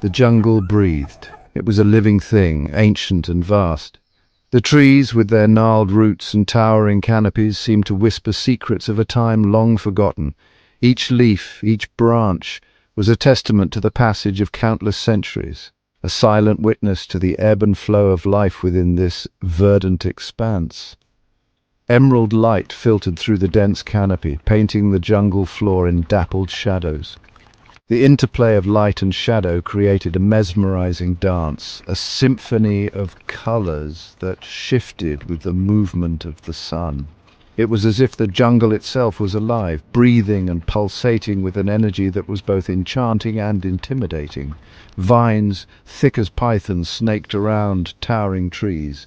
The jungle breathed. It was a living thing, ancient and vast. The trees, with their gnarled roots and towering canopies, seemed to whisper secrets of a time long forgotten. Each leaf, each branch, was a testament to the passage of countless centuries, a silent witness to the ebb and flow of life within this verdant expanse. Emerald light filtered through the dense canopy, painting the jungle floor in dappled shadows. The interplay of light and shadow created a mesmerizing dance, a symphony of colors that shifted with the movement of the sun. It was as if the jungle itself was alive, breathing and pulsating with an energy that was both enchanting and intimidating. Vines, thick as pythons, snaked around towering trees.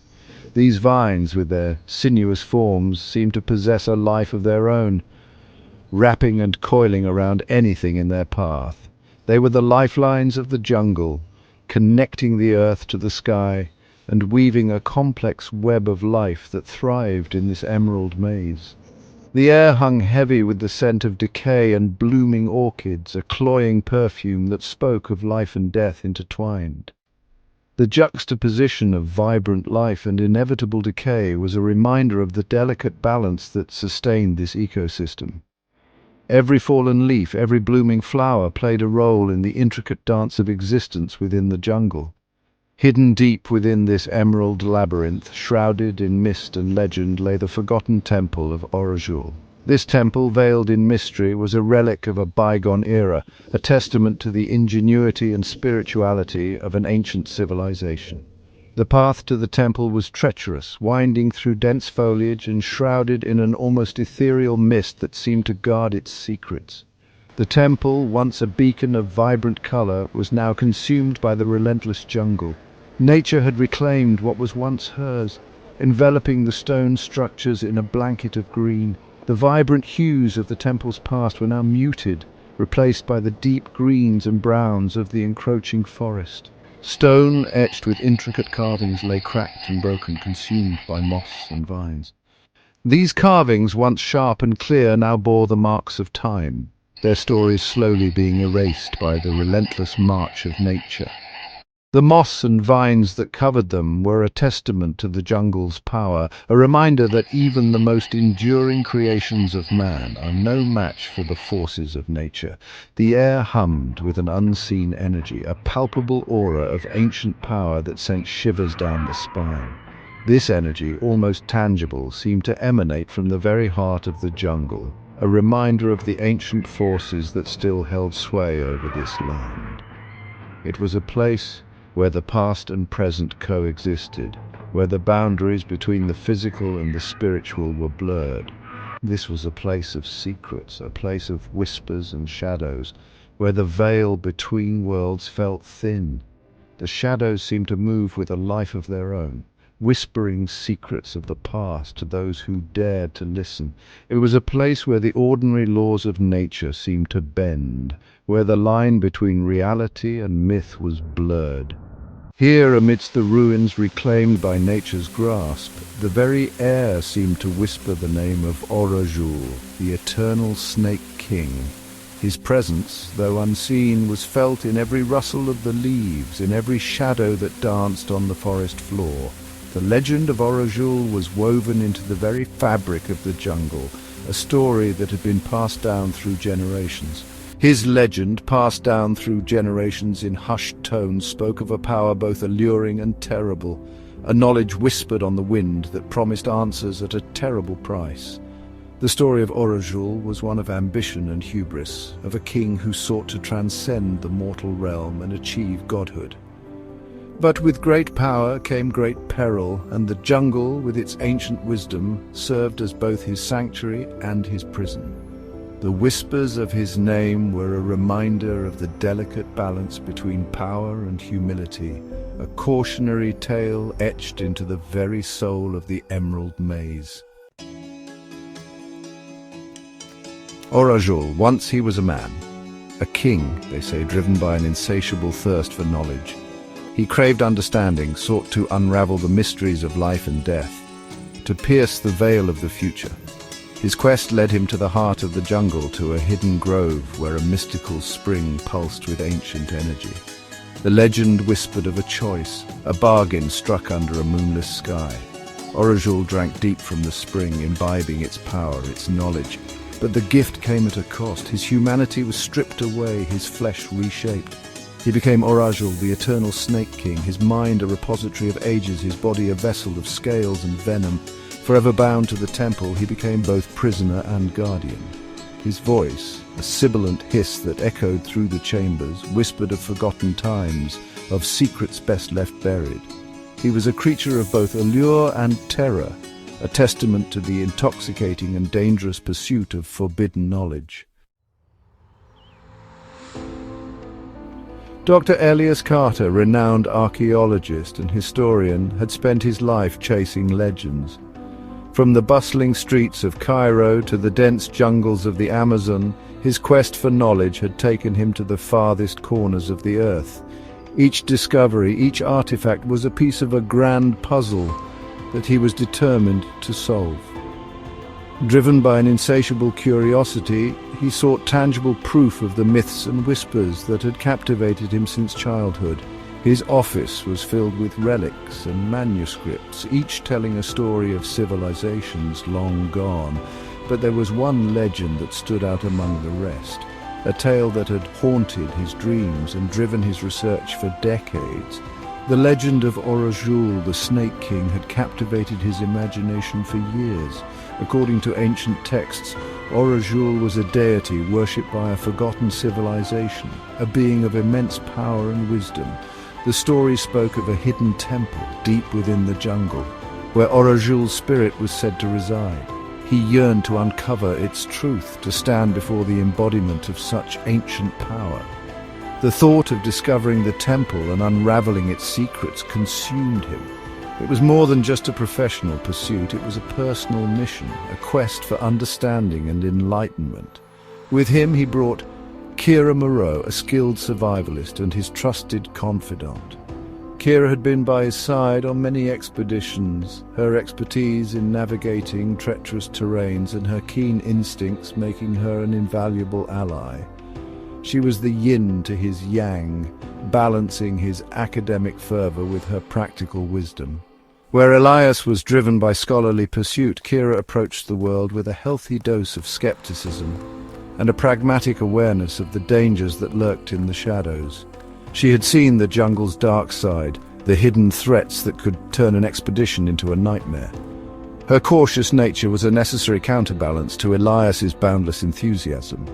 These vines, with their sinuous forms, seemed to possess a life of their own, wrapping and coiling around anything in their path. They were the lifelines of the jungle, connecting the earth to the sky and weaving a complex web of life that thrived in this emerald maze. The air hung heavy with the scent of decay and blooming orchids, a cloying perfume that spoke of life and death intertwined. The juxtaposition of vibrant life and inevitable decay was a reminder of the delicate balance that sustained this ecosystem. Every fallen leaf, every blooming flower played a role in the intricate dance of existence within the jungle. Hidden deep within this emerald labyrinth, shrouded in mist and legend, lay the forgotten temple of Orajul. This temple, veiled in mystery, was a relic of a bygone era, a testament to the ingenuity and spirituality of an ancient civilization. The path to the temple was treacherous, winding through dense foliage and shrouded in an almost ethereal mist that seemed to guard its secrets. The temple, once a beacon of vibrant color, was now consumed by the relentless jungle. Nature had reclaimed what was once hers, enveloping the stone structures in a blanket of green. The vibrant hues of the temple's past were now muted, replaced by the deep greens and browns of the encroaching forest. Stone, etched with intricate carvings, lay cracked and broken, consumed by moss and vines. These carvings, once sharp and clear, now bore the marks of time, their stories slowly being erased by the relentless march of nature. The moss and vines that covered them were a testament to the jungle's power, a reminder that even the most enduring creations of man are no match for the forces of nature. The air hummed with an unseen energy, a palpable aura of ancient power that sent shivers down the spine. This energy, almost tangible, seemed to emanate from the very heart of the jungle, a reminder of the ancient forces that still held sway over this land. It was a place where the past and present coexisted, where the boundaries between the physical and the spiritual were blurred. This was a place of secrets, a place of whispers and shadows, where the veil between worlds felt thin. The shadows seemed to move with a life of their own, whispering secrets of the past to those who dared to listen. It was a place where the ordinary laws of nature seemed to bend, where the line between reality and myth was blurred. Here, amidst the ruins reclaimed by nature's grasp, the very air seemed to whisper the name of Orajul, the eternal Snake King. His presence, though unseen, was felt in every rustle of the leaves, in every shadow that danced on the forest floor. The legend of Orajul was woven into the very fabric of the jungle, a story that had been passed down through generations. His legend, passed down through generations in hushed tones, spoke of a power both alluring and terrible, a knowledge whispered on the wind that promised answers at a terrible price. The story of Orajul was one of ambition and hubris, of a king who sought to transcend the mortal realm and achieve godhood. But with great power came great peril, and the jungle, with its ancient wisdom, served as both his sanctuary and his prison. The whispers of his name were a reminder of the delicate balance between power and humility, a cautionary tale etched into the very soul of the emerald maze. Orajul, once he was a man, a king, they say, driven by an insatiable thirst for knowledge. He craved understanding, sought to unravel the mysteries of life and death, to pierce the veil of the future. His quest led him to the heart of the jungle, to a hidden grove where a mystical spring pulsed with ancient energy. The legend whispered of a choice, a bargain struck under a moonless sky. Orajul drank deep from the spring, imbibing its power, its knowledge. But the gift came at a cost. His humanity was stripped away, his flesh reshaped. He became Orajul, the eternal Snake King, his mind a repository of ages, his body a vessel of scales and venom. Forever bound to the temple, he became both prisoner and guardian. His voice, a sibilant hiss that echoed through the chambers, whispered of forgotten times, of secrets best left buried. He was a creature of both allure and terror, a testament to the intoxicating and dangerous pursuit of forbidden knowledge. Dr. Elias Carter, renowned archaeologist and historian, had spent his life chasing legends. From the bustling streets of Cairo to the dense jungles of the Amazon, his quest for knowledge had taken him to the farthest corners of the earth. Each discovery, each artifact was a piece of a grand puzzle that he was determined to solve. Driven by an insatiable curiosity, he sought tangible proof of the myths and whispers that had captivated him since childhood. His office was filled with relics and manuscripts, each telling a story of civilizations long gone. But there was one legend that stood out among the rest, a tale that had haunted his dreams and driven his research for decades. The legend of Orajul, the Snake King, had captivated his imagination for years. According to ancient texts, Orajul was a deity worshipped by a forgotten civilization, a being of immense power and wisdom. The story spoke of a hidden temple deep within the jungle, where Orajul's spirit was said to reside. He yearned to uncover its truth, to stand before the embodiment of such ancient power. The thought of discovering the temple and unraveling its secrets consumed him. It was more than just a professional pursuit, it was a personal mission, a quest for understanding and enlightenment. With him he brought Kira Moreau, a skilled survivalist and his trusted confidant. Kira had been by his side on many expeditions, her expertise in navigating treacherous terrains and her keen instincts making her an invaluable ally. She was the yin to his yang, balancing his academic fervor with her practical wisdom. Where Elias was driven by scholarly pursuit, Kira approached the world with a healthy dose of skepticism and a pragmatic awareness of the dangers that lurked in the shadows. She had seen the jungle's dark side, the hidden threats that could turn an expedition into a nightmare. Her cautious nature was a necessary counterbalance to Elias's boundless enthusiasm.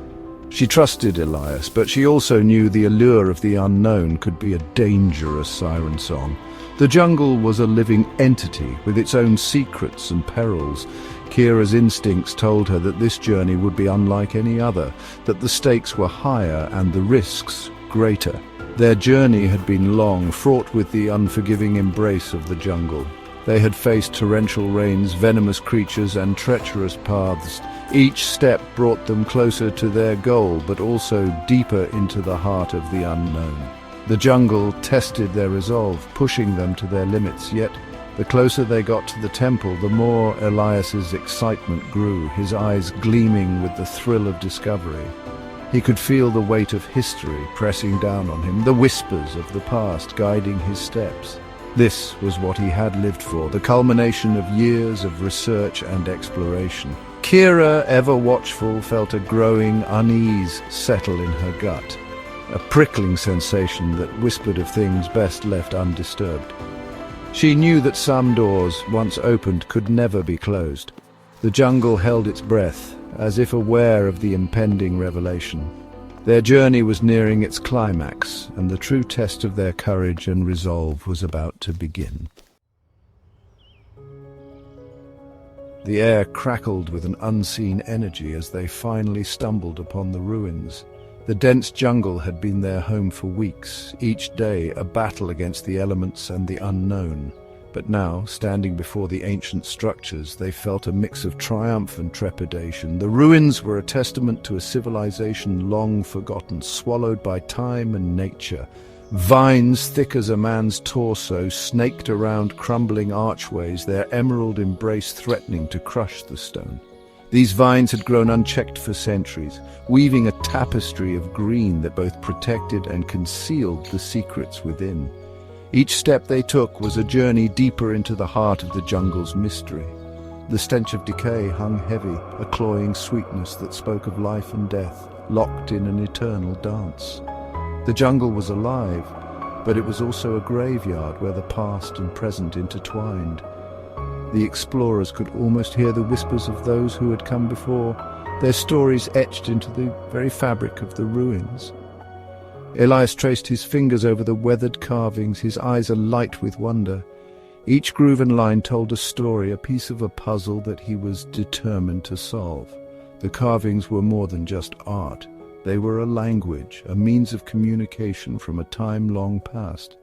She trusted Elias, but she also knew the allure of the unknown could be a dangerous siren song. The jungle was a living entity with its own secrets and perils. Kira's instincts told her that this journey would be unlike any other, that the stakes were higher and the risks greater. Their journey had been long, fraught with the unforgiving embrace of the jungle. They had faced torrential rains, venomous creatures, and treacherous paths. Each step brought them closer to their goal, but also deeper into the heart of the unknown. The jungle tested their resolve, pushing them to their limits, yet the closer they got to the temple, the more Elias's excitement grew, his eyes gleaming with the thrill of discovery. He could feel the weight of history pressing down on him, the whispers of the past guiding his steps. This was what he had lived for, the culmination of years of research and exploration. Kira, ever watchful, felt a growing unease settle in her gut, a prickling sensation that whispered of things best left undisturbed. She knew that some doors, once opened, could never be closed. The jungle held its breath, as if aware of the impending revelation. Their journey was nearing its climax, and the true test of their courage and resolve was about to begin. The air crackled with an unseen energy as they finally stumbled upon the ruins. The dense jungle had been their home for weeks, each day a battle against the elements and the unknown. But now, standing before the ancient structures, they felt a mix of triumph and trepidation. The ruins were a testament to a civilization long forgotten, swallowed by time and nature. Vines thick as a man's torso snaked around crumbling archways, their emerald embrace threatening to crush the stone. These vines had grown unchecked for centuries, weaving a tapestry of green that both protected and concealed the secrets within. Each step they took was a journey deeper into the heart of the jungle's mystery. The stench of decay hung heavy, a cloying sweetness that spoke of life and death, locked in an eternal dance. The jungle was alive, but it was also a graveyard where the past and present intertwined. The explorers could almost hear the whispers of those who had come before, their stories etched into the very fabric of the ruins. Elias traced his fingers over the weathered carvings, his eyes alight with wonder. Each groove and line told a story, a piece of a puzzle that he was determined to solve. The carvings were more than just art. They were a language, a means of communication from a time long past.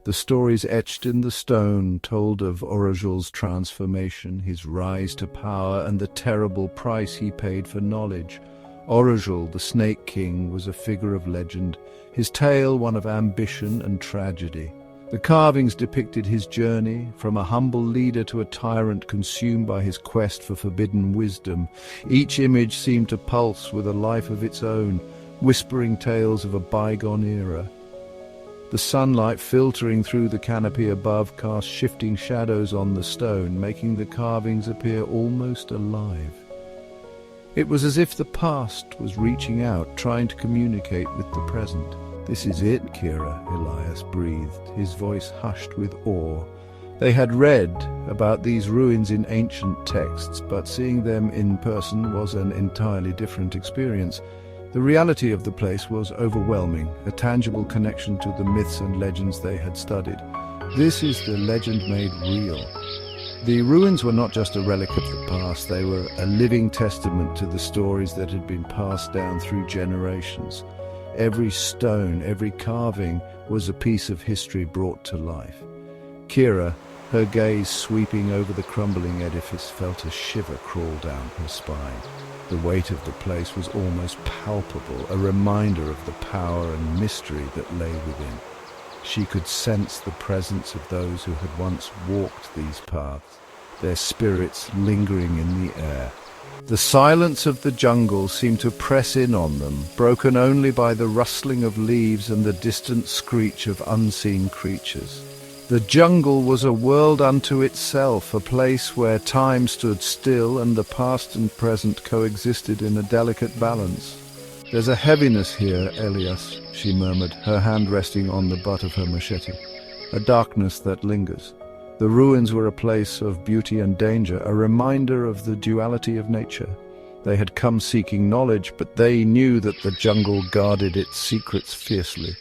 The stories etched in the stone told of Orajul's transformation, his rise to power, and the terrible price he paid for knowledge. Orajul, the Snake King, was a figure of legend, his tale one of ambition and tragedy. The carvings depicted his journey, from a humble leader to a tyrant consumed by his quest for forbidden wisdom. Each image seemed to pulse with a life of its own, whispering tales of a bygone era. The sunlight filtering through the canopy above cast shifting shadows on the stone, making the carvings appear almost alive. It was as if the past was reaching out, trying to communicate with the present. "This is it, Kira," Elias breathed, his voice hushed with awe. They had read about these ruins in ancient texts, but seeing them in person was an entirely different experience. The reality of the place was overwhelming, a tangible connection to the myths and legends they had studied. This is the legend made real. The ruins were not just a relic of the past, they were a living testament to the stories that had been passed down through generations. Every stone, every carving was a piece of history brought to life. Kira, her gaze sweeping over the crumbling edifice, felt a shiver crawl down her spine. The weight of the place was almost palpable, a reminder of the power and mystery that lay within. She could sense the presence of those who had once walked these paths, their spirits lingering in the air. The silence of the jungle seemed to press in on them, broken only by the rustling of leaves and the distant screech of unseen creatures. The jungle was a world unto itself, a place where time stood still and the past and present coexisted in a delicate balance. "There's a heaviness here, Elias," she murmured, her hand resting on the butt of her machete. "A darkness that lingers." The ruins were a place of beauty and danger, a reminder of the duality of nature. They had come seeking knowledge, but they knew that the jungle guarded its secrets fiercely.